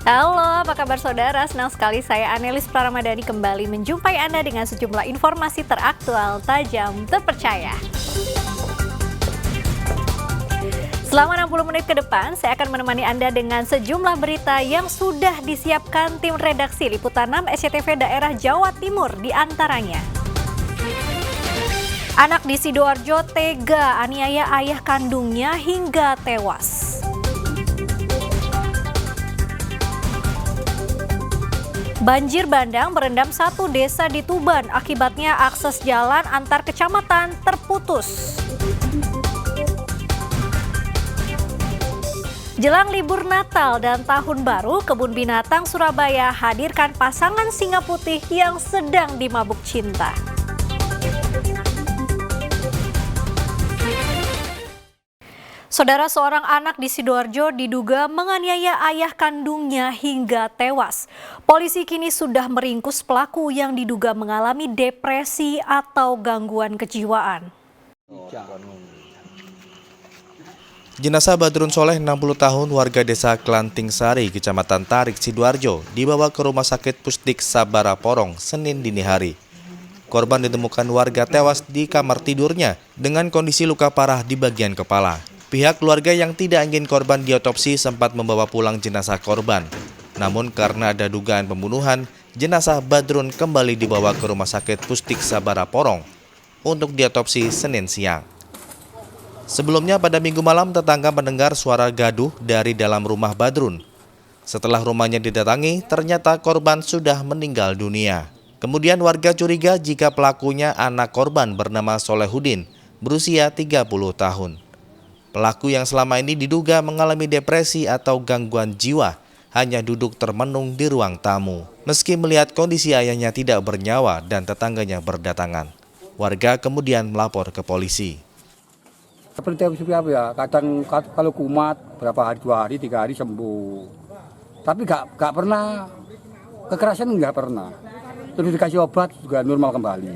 Halo, apa kabar saudara? Senang sekali saya Anelis Praramadani kembali menjumpai Anda dengan sejumlah informasi teraktual, tajam, terpercaya. Selama 60 menit ke depan, saya akan menemani Anda dengan sejumlah berita yang sudah disiapkan tim redaksi Liputan 6 SCTV daerah Jawa Timur di antaranya. Anak di Sidoarjo tega aniaya ayah kandungnya hingga tewas. Banjir bandang merendam satu desa di Tuban, akibatnya akses jalan antar kecamatan terputus. Jelang libur Natal dan Tahun Baru, Kebun Binatang Surabaya hadirkan pasangan singa putih yang sedang dimabuk cinta. Saudara, seorang anak di Sidoarjo diduga menganiaya ayah kandungnya hingga tewas. Polisi kini sudah meringkus pelaku yang diduga mengalami depresi atau gangguan kejiwaan. Jenazah Badrun Soleh, 60 tahun, warga desa Klanting Sari, Kecamatan Tarik, Sidoarjo, dibawa ke Rumah Sakit Pusdik Sabara Porong, Senin dini hari. Korban ditemukan warga tewas di kamar tidurnya dengan kondisi luka parah di bagian kepala. Pihak keluarga yang tidak ingin korban diotopsi sempat membawa pulang jenazah korban. Namun karena ada dugaan pembunuhan, jenazah Badrun kembali dibawa ke Rumah Sakit Pusdik Sabara Porong untuk diotopsi Senin siang. Sebelumnya pada Minggu malam tetangga mendengar suara gaduh dari dalam rumah Badrun. Setelah rumahnya didatangi, ternyata korban sudah meninggal dunia. Kemudian warga curiga jika pelakunya anak korban bernama Solehudin, berusia 30 tahun. Pelaku yang selama ini diduga mengalami depresi atau gangguan jiwa hanya duduk termenung di ruang tamu. Meski melihat kondisi ayahnya tidak bernyawa dan tetangganya berdatangan, warga kemudian melapor ke polisi. Seperti apa ya, kadang kalau kumat berapa hari, 2 hari, 3 hari sembuh. Tapi gak pernah, kekerasan nggak pernah. Terus dikasih obat juga normal kembali.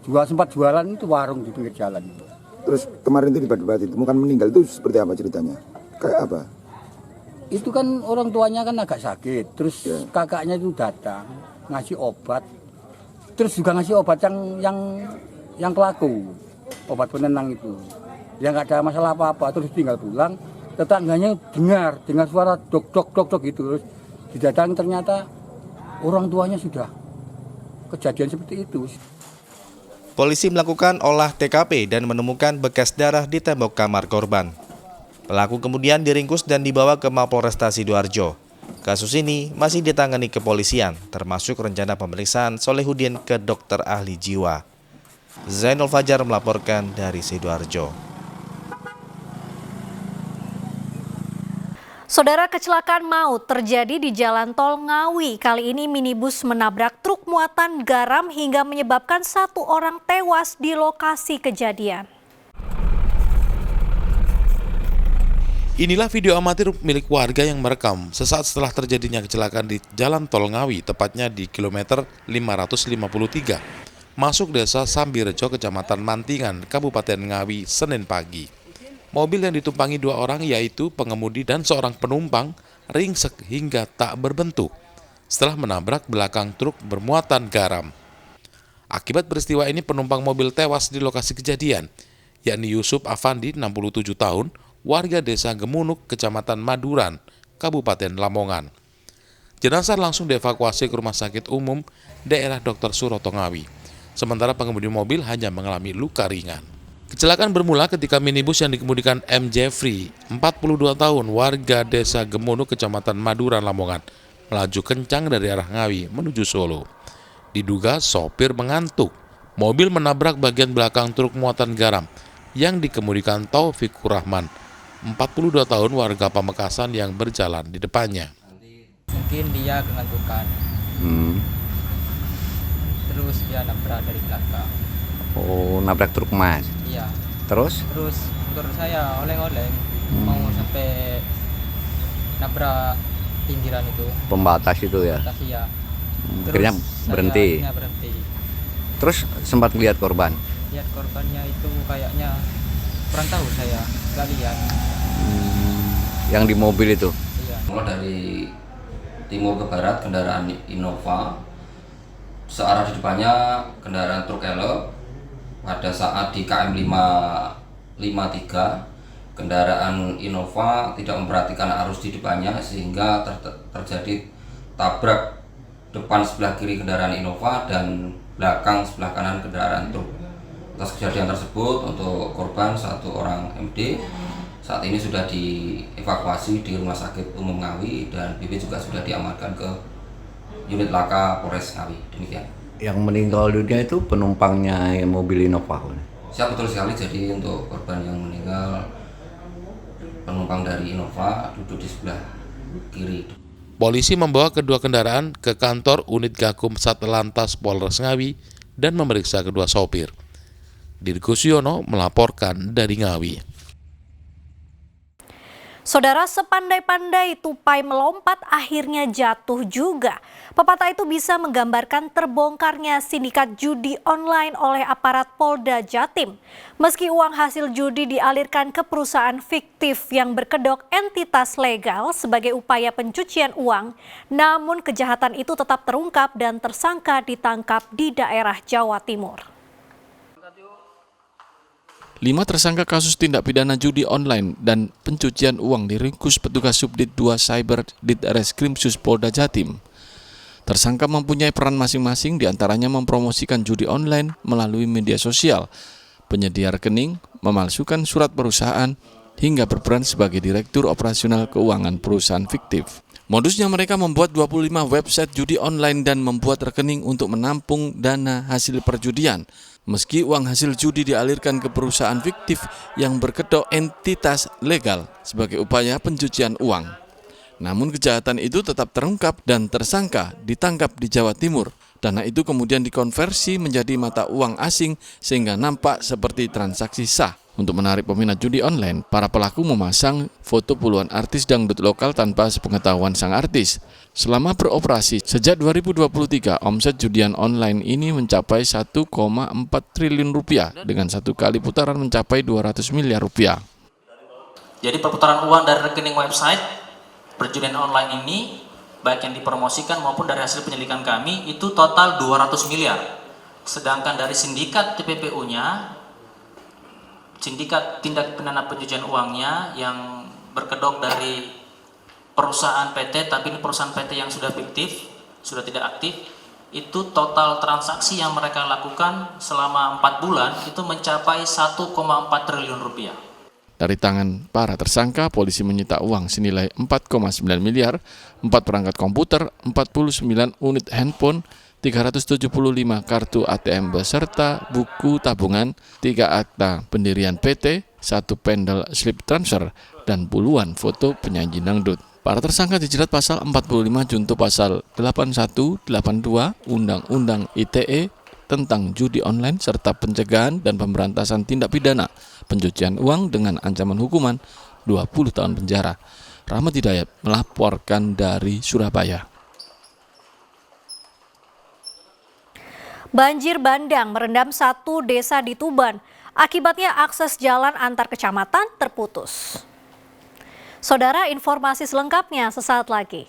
Sempat jualan itu warung di pinggir jalan. Terus kemarin itu tiba-tiba ditemukan meninggal, itu seperti apa ceritanya? Kayak apa? Itu kan orang tuanya kan agak sakit, terus ya. Kakaknya itu datang ngasih obat, terus juga ngasih obat yang pelaku, obat penenang itu. Yang nggak ada masalah apa-apa, terus tinggal pulang, tetangganya dengar suara dok gitu, terus didatangi ternyata orang tuanya sudah kejadian seperti itu. Polisi melakukan olah TKP dan menemukan bekas darah di tembok kamar korban. Pelaku kemudian diringkus dan dibawa ke Mapolresta Sidoarjo. Kasus ini masih ditangani kepolisian, termasuk rencana pemeriksaan Solehudin ke dokter ahli jiwa. Zainul Fajar melaporkan dari Sidoarjo. Saudara, kecelakaan maut terjadi di Jalan Tol Ngawi. Kali ini minibus menabrak truk muatan garam hingga menyebabkan 1 orang tewas di lokasi kejadian. Inilah video amatir milik warga yang merekam sesaat setelah terjadinya kecelakaan di Jalan Tol Ngawi, tepatnya di kilometer 553, masuk desa Sambirejo, Kecamatan Mantingan, Kabupaten Ngawi, Senin pagi. Mobil yang ditumpangi 2 orang, yaitu pengemudi dan seorang penumpang, ringsek hingga tak berbentuk setelah menabrak belakang truk bermuatan garam. Akibat peristiwa ini penumpang mobil tewas di lokasi kejadian, yakni Yusuf Afandi, 67 tahun, warga desa Gemunuk, Kecamatan Maduran, Kabupaten Lamongan. Jenazah langsung dievakuasi ke Rumah Sakit Umum Daerah Dr. Suroto Ngawi, sementara pengemudi mobil hanya mengalami luka ringan. Kecelakaan bermula ketika minibus yang dikemudikan M. Jeffrey, 42 tahun, warga desa Gemunuk, Kecamatan Maduran, Lamongan, melaju kencang dari arah Ngawi menuju Solo. Diduga sopir mengantuk. Mobil menabrak bagian belakang truk muatan garam yang dikemudikan Taufikur Rahman, 42 tahun, warga Pamekasan, yang berjalan di depannya. Mungkin dia kegantukan. Terus dia nabrak dari belakang. Oh, nabrak truk mas? Iya. Terus motor saya oleng-oleng, mau sampai nabrak pinggiran itu. Pembatas itu ya? Pembatas, iya. Akhirnya berhenti. Terus sempat lihat korban? Lihat korbannya itu kayaknya kurang tahu, saya nggak lihat. Yang di mobil itu? Iya. Mulai dari timur ke barat kendaraan Innova. Searah di depannya kendaraan truk elep. Pada saat di KM 553, kendaraan Innova tidak memperhatikan arus di depannya sehingga terjadi tabrak depan sebelah kiri kendaraan Innova dan belakang sebelah kanan kendaraan truk. Atas kejadian tersebut, untuk korban 1 orang MD saat ini sudah dievakuasi di Rumah Sakit Umum Ngawi dan BB juga sudah diamankan ke unit laka Polres Ngawi. Demikian. Yang meninggal dunia itu penumpangnya mobil Innova. Siap, betul sekali. Jadi untuk korban yang meninggal penumpang dari Innova duduk di sebelah kiri. Polisi membawa kedua kendaraan ke kantor unit Gakum Satlantas Polres Ngawi dan memeriksa kedua sopir. Dirgo Siono melaporkan dari Ngawi. Saudara, sepandai-pandai tupai melompat akhirnya jatuh juga. Pepatah itu bisa menggambarkan terbongkarnya sindikat judi online oleh aparat Polda Jatim. Meski uang hasil judi dialirkan ke perusahaan fiktif yang berkedok entitas legal sebagai upaya pencucian uang, namun kejahatan itu tetap terungkap dan tersangka ditangkap di daerah Jawa Timur. 5 tersangka kasus tindak pidana judi online dan pencucian uang diringkus petugas Subdit 2 Cyber Ditreskrimsus Polda Jatim. Tersangka mempunyai peran masing-masing, diantaranya mempromosikan judi online melalui media sosial, penyedia rekening, memalsukan surat perusahaan, hingga berperan sebagai direktur operasional keuangan perusahaan fiktif. Modusnya mereka membuat 25 website judi online dan membuat rekening untuk menampung dana hasil perjudian. Meski uang hasil judi dialirkan ke perusahaan fiktif yang berkedok entitas legal sebagai upaya pencucian uang. Namun kejahatan itu tetap terungkap dan tersangka ditangkap di Jawa Timur. Dana itu kemudian dikonversi menjadi mata uang asing sehingga nampak seperti transaksi sah. Untuk menarik peminat judi online, para pelaku memasang foto puluhan artis dangdut lokal tanpa sepengetahuan sang artis. Selama beroperasi sejak 2023, omset judian online ini mencapai 1,4 triliun rupiah dengan satu kali putaran mencapai 200 miliar rupiah. Jadi perputaran uang dari rekening website perjudian online ini, baik yang dipromosikan maupun dari hasil penyelidikan kami, itu total 200 miliar. Sedangkan dari sindikat TPPU-nya, sindikat tindak pidana pencucian uangnya yang berkedok dari perusahaan PT, tapi ini perusahaan PT yang sudah fiktif, sudah tidak aktif, itu total transaksi yang mereka lakukan selama 4 bulan itu mencapai 1,4 triliun rupiah. Dari tangan para tersangka, polisi menyita uang senilai 4,9 miliar, 4 perangkat komputer, 49 unit handphone, 375 kartu ATM beserta buku tabungan, 3 akta pendirian PT, 1 pendel slip transfer, dan puluhan foto penyanyi dangdut. Para tersangka dijerat pasal 45 junto pasal 81, 82 Undang-Undang ITE tentang judi online serta pencegahan dan pemberantasan tindak pidana pencucian uang dengan ancaman hukuman 20 tahun penjara. Rahmat Hidayat melaporkan dari Surabaya. Banjir bandang merendam 1 desa di Tuban. Akibatnya akses jalan antar kecamatan terputus. Saudara, informasi selengkapnya sesaat lagi.